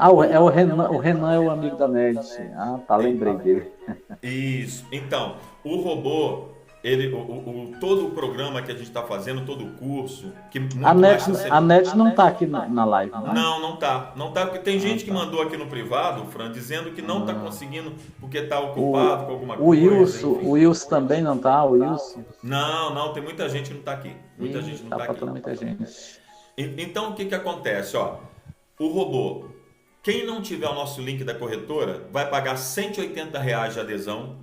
o Renan é o amigo da NET. Ah, tá, lembrei dele. Isso. Então, o robô, todo o programa que a gente está fazendo, todo o curso... Que a NET não está aqui na live, né? Não tá. Não tá, porque tem gente que mandou aqui no privado, Fran, dizendo que não está conseguindo porque está ocupado com alguma coisa. O Wilson também não tá? O Wilson? Não, tem muita gente que não está aqui. Muita gente não está aqui. Muita gente. Então, o que acontece? O robô... Quem não tiver o nosso link da corretora vai pagar R$ 180 de adesão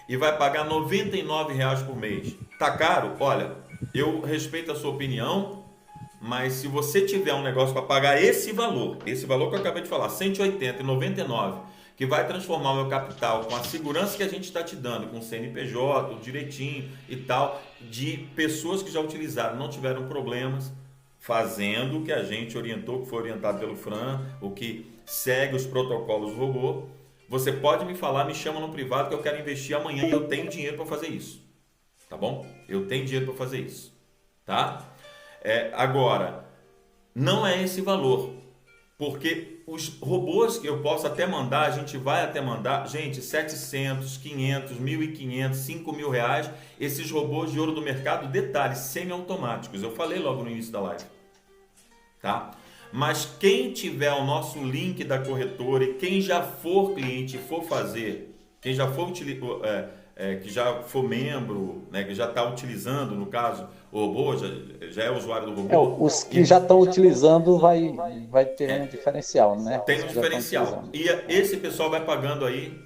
e vai pagar R$ 99 por mês. Tá caro? Olha, eu respeito a sua opinião, mas se você tiver um negócio para pagar esse valor que eu acabei de falar, 180 e 99, que vai transformar o meu capital com a segurança que a gente está te dando, com o CNPJ, tudo direitinho e tal, de pessoas que já utilizaram, não tiveram problemas, fazendo o que a gente orientou, que foi orientado pelo Fran, o que segue os protocolos do robô. Você pode me falar, me chama no privado que eu quero investir amanhã e eu tenho dinheiro para fazer isso. Tá bom? Eu tenho dinheiro para fazer isso. Tá? Agora, não é esse valor. Porque os robôs que eu posso até mandar, a gente vai até mandar, gente, 700, 500, 1.500, 5.000 reais, esses robôs de ouro do mercado, detalhes, semi-automáticos. Eu falei logo no início da live. Tá? Mas quem tiver o nosso link da corretora e quem já for cliente e for fazer, quem já for que já for membro, né, que já está utilizando, no caso, o robô, já é usuário do robô. Os que já estão utilizando vai ter um diferencial, né? Tem um diferencial. E esse pessoal vai pagando aí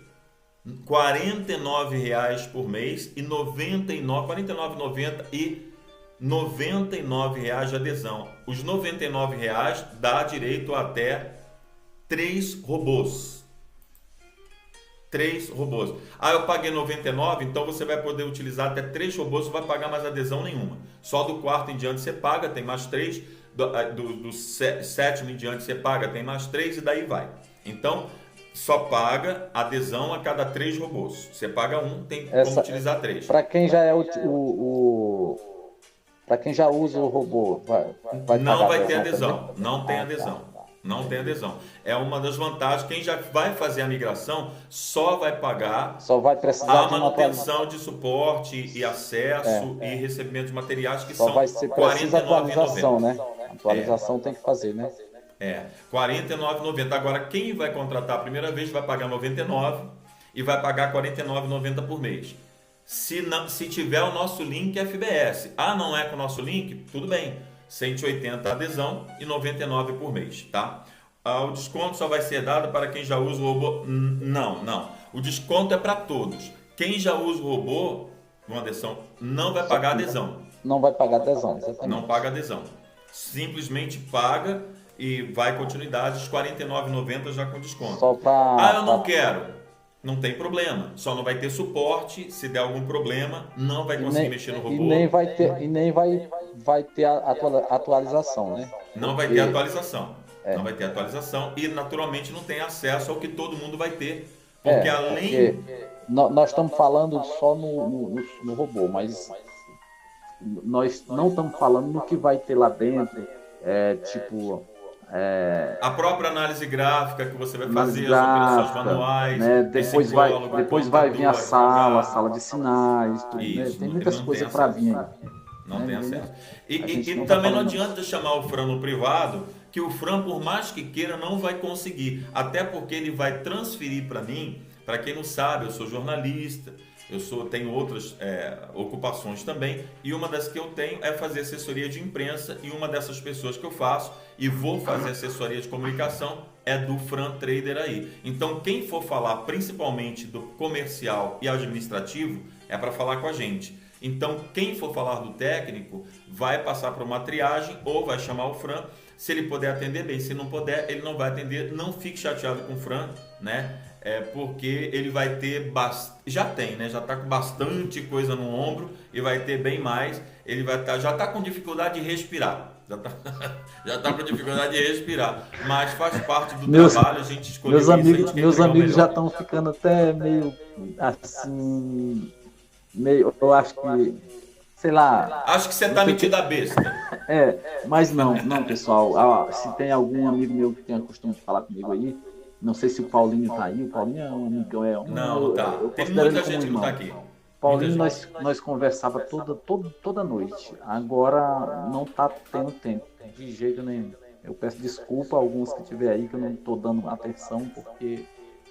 R$ 49,00 por mês e R$ 49,90 e R$ 99,00 de adesão. Os R$ 99,00 dá direito a até 3 robôs. 3 robôs. Eu paguei 99, então você vai poder utilizar até 3 robôs, não vai pagar mais adesão nenhuma. Só do quarto em diante você paga, tem mais 3. Do sétimo em diante você paga, tem mais 3 e daí vai. Então, só paga adesão a cada 3 robôs. Você paga um, tem como utilizar 3. Para quem já é para quem já usa o robô, não vai ter adesão. Não tem adesão. Não tem adesão. É uma das vantagens. Quem já vai fazer a migração só vai pagar vai precisar a manutenção de suporte e acesso e recebimento de materiais que são R$ 49,90. Né? A atualização tem que fazer, né? R$ 49,90. Agora, quem vai contratar a primeira vez vai pagar R$ 99 e vai pagar R$ 49,90 por mês. Se tiver o nosso link FBS. Não é com o nosso link? Tudo bem. 180 adesão e 99 por mês, tá? O desconto só vai ser dado para quem já usa o robô? Não. O desconto é para todos. Quem já usa o robô, com adesão, não vai pagar adesão. Não vai pagar adesão, exatamente. Não paga adesão. Simplesmente paga e vai continuidade os R$ 49,90 já com desconto. Eu não quero. Não tem problema, só não vai ter suporte, se der algum problema, não vai conseguir mexer no robô. E nem vai ter a atualização, né? Não vai ter atualização. Não vai ter atualização e naturalmente não tem acesso ao que todo mundo vai ter. Porque nós estamos falando só no robô, mas nós não estamos falando no que vai ter lá dentro, a própria análise gráfica que você vai fazer, as operações manuais, né? Depois vai vir a sala de sinais, tudo, né? Tem muitas coisas para vir aí. Não tem acesso. E também não adianta chamar o Fran no privado que o Fran, por mais que queira, não vai conseguir. Até porque ele vai transferir para mim, para quem não sabe, eu sou jornalista, tenho outras ocupações também, e uma das que eu tenho é fazer assessoria de imprensa, e uma dessas pessoas que eu faço e vou fazer assessoria de comunicação é do Fran Trader aí. Então quem for falar principalmente do comercial e administrativo é para falar com a gente. Então quem for falar do técnico vai passar para uma triagem ou vai chamar o Fran. Se ele puder atender bem, se não puder, ele não vai atender. Não fique chateado com o Fran, né? Porque ele vai ter já tem, né? Já está com bastante coisa no ombro e vai ter bem mais. Ele vai já está com dificuldade de respirar. Já tá com dificuldade de respirar, mas faz parte do trabalho, a gente escolheu isso. Meus amigos já estão ficando até meio assim, eu acho que, sei lá. Acho que você tá metido a besta. Mas não, pessoal. Se tem algum amigo meu que tem o costume de falar comigo aí, não sei se o Paulinho tá aí. O Paulinho é um amigão, não tá. Tem muita gente que não tá aqui. Paulinho, nós conversava toda noite. Agora não tá tendo tempo, de jeito nenhum. Eu peço desculpa a alguns que tiver aí que eu não tô dando atenção, porque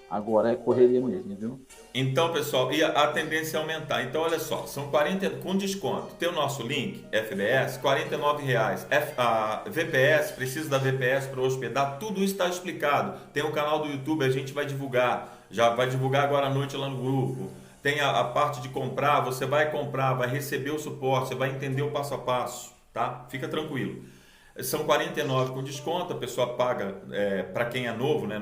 agora é correria mesmo, viu? Então, pessoal, e a tendência é aumentar. Então, olha só, são 40 com desconto. Tem o nosso link, FBS, R$ 49,00. A VPS, precisa da VPS para hospedar, tudo isso está explicado. Tem um canal do YouTube, a gente vai divulgar. Já vai divulgar agora à noite lá no grupo. Tem a parte de comprar, você vai comprar, vai receber o suporte, você vai entender o passo a passo, tá? Fica tranquilo. São 49 com desconto, a pessoa paga, para quem é novo, né,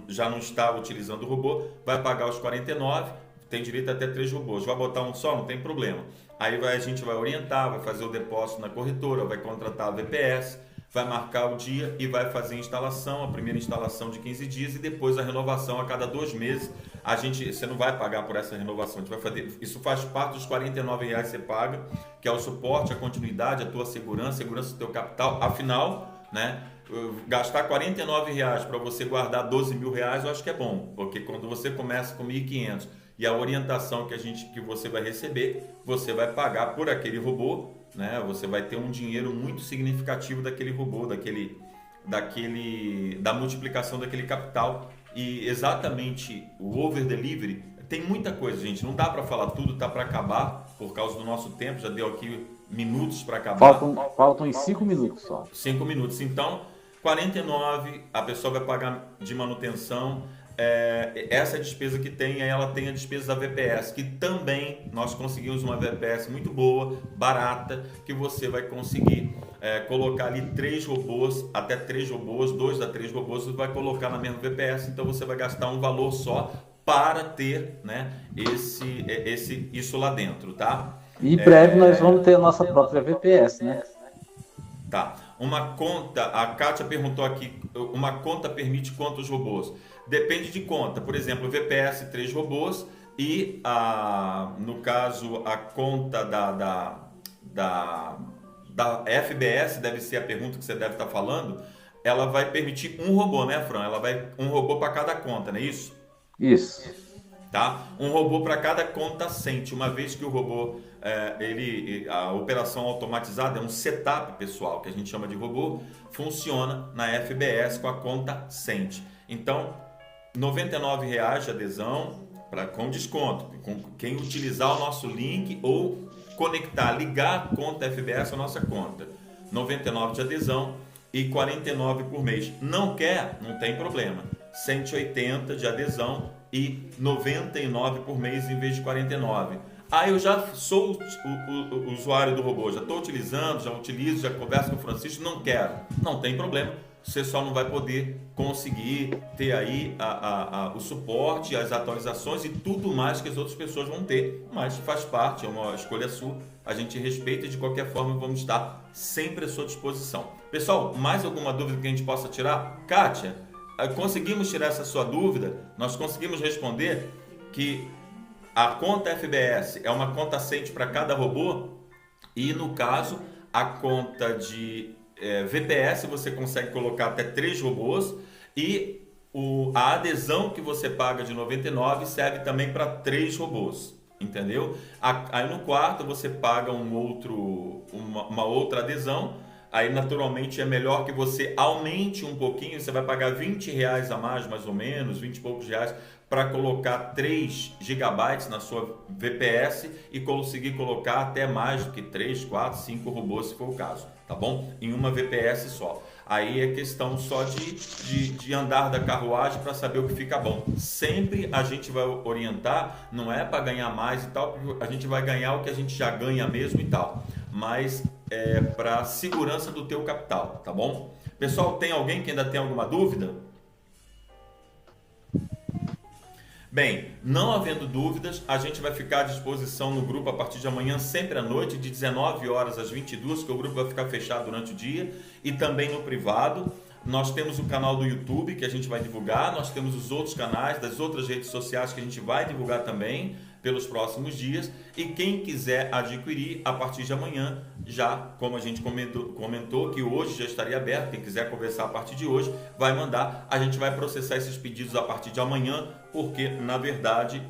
já não está utilizando o robô, vai pagar os 49, tem direito até 3 robôs. Vai botar um só, não tem problema. Aí a gente vai orientar, vai fazer o depósito na corretora, vai contratar a VPS, vai marcar o dia e vai fazer a instalação, a primeira instalação de 15 dias e depois a renovação a cada 2 meses. Você não vai pagar por essa renovação, a gente vai fazer, isso faz parte dos R$ 49,00 que você paga, que é o suporte, a continuidade, a tua segurança do teu capital. Afinal, né, gastar R$ 49,00 para você guardar R$ 12.000, eu acho que é bom, porque quando você começa com 1.500 e a orientação que você vai receber, você vai pagar por aquele robô, né? Você vai ter um dinheiro muito significativo daquele robô, da multiplicação daquele capital. E exatamente o over delivery tem muita coisa, gente. Não dá para falar tudo, tá para acabar por causa do nosso tempo. Já deu aqui minutos para acabar. Faltam em 5 minutos só. 5 minutos. Então, 49 a pessoa vai pagar de manutenção. Essa despesa que tem, aí ela tem a despesa da VPS, que também nós conseguimos uma VPS muito boa, barata, que você vai conseguir colocar ali 3 robôs, até 3 robôs, 2 a 3 robôs, você vai colocar na mesma VPS, então você vai gastar um valor só para ter, né, isso lá dentro, tá? E em breve nós vamos ter a nossa própria VPS, né? Tá. Uma conta, a Kátia perguntou aqui, uma conta permite quantos robôs? Depende de conta. Por exemplo, VPS 3 robôs e, no caso, a conta da FBS, deve ser a pergunta que você deve estar falando, ela vai permitir um robô, né, Fran? Ela vai um robô para cada conta, não é isso? Isso. Tá? Um robô para cada conta sente, uma vez que o robô, a operação automatizada é um setup pessoal, que a gente chama de robô, funciona na FBS com a conta sente. Então, R$ 99,00 de adesão com desconto, com quem utilizar o nosso link ou ligar a conta FBS à nossa conta. R$ 99,00 de adesão e R$ 49,00 por mês. Não quer? Não tem problema. R$ 180,00 de adesão e R$ 99,00 por mês em vez de R$ 49,00. Eu já sou o usuário do robô, já estou utilizando, já utilizo, já converso com o Francisco, não quero. Não tem problema, você só não vai poder conseguir ter aí o suporte, as atualizações e tudo mais que as outras pessoas vão ter, mas faz parte, é uma escolha sua, a gente respeita e de qualquer forma vamos estar sempre à sua disposição. Pessoal, mais alguma dúvida que a gente possa tirar? Kátia, conseguimos tirar essa sua dúvida? Nós conseguimos responder que a conta FBS é uma conta sente para cada robô e, no caso, a conta de VPS você consegue colocar até 3 robôs e a adesão que você paga de R$ 99 serve também para 3 robôs, entendeu? Aí no quarto você paga uma outra adesão aí naturalmente é melhor que você aumente um pouquinho, você vai pagar R$ 20 a mais ou menos, 20 e poucos reais, para colocar 3 GB na sua VPS e conseguir colocar até mais do que 3, 4, 5 robôs, se for o caso, tá bom? Em uma VPS só. Aí é questão só de andar da carruagem para saber o que fica bom. Sempre a gente vai orientar, não é para ganhar mais e tal, porque a gente vai ganhar o que a gente já ganha mesmo e tal, mas é para segurança do teu capital, tá bom? Pessoal, tem alguém que ainda tem alguma dúvida? Bem, não havendo dúvidas, a gente vai ficar à disposição no grupo a partir de amanhã, sempre à noite, de 19 horas às 22, que o grupo vai ficar fechado durante o dia, e também no privado. Nós temos o canal do YouTube que a gente vai divulgar, nós temos os outros canais das outras redes sociais que a gente vai divulgar também pelos próximos dias, e quem quiser adquirir a partir de amanhã, já como a gente comentou que hoje já estaria aberto, quem quiser conversar a partir de hoje vai mandar, a gente vai processar esses pedidos a partir de amanhã, porque na verdade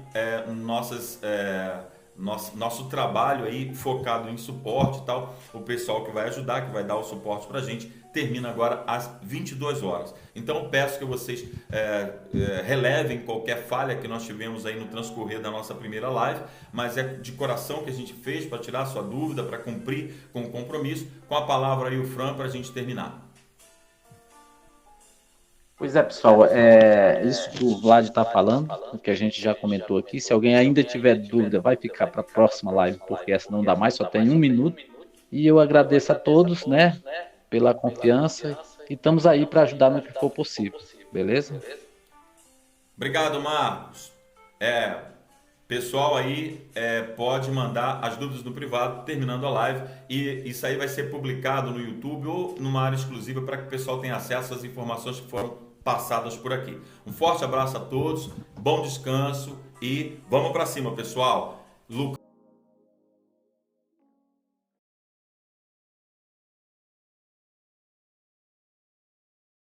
nosso trabalho aí focado em suporte e tal, o pessoal que vai ajudar, que vai dar o suporte para a gente, termina agora às 22 horas. Então peço que vocês relevem qualquer falha que nós tivemos aí no transcorrer da nossa primeira live, mas é de coração que a gente fez para tirar a sua dúvida, para cumprir com o compromisso. Com a palavra aí o Fran para a gente terminar. Pois é, pessoal, isso que o Vlad está falando, o que a gente já comentou aqui, se alguém ainda tiver dúvida, vai ficar para a próxima live, porque essa não dá mais, só tem 1 minuto. E eu agradeço a todos, né, pela confiança, e estamos aí para ajudar no que for possível, beleza? Obrigado, Marcos. Pessoal aí pode mandar as dúvidas no privado terminando a live, e isso aí vai ser publicado no YouTube ou numa área exclusiva para que o pessoal tenha acesso às informações que foram passadas por aqui. Um forte abraço a todos, bom descanso e vamos para cima, pessoal. Lucas.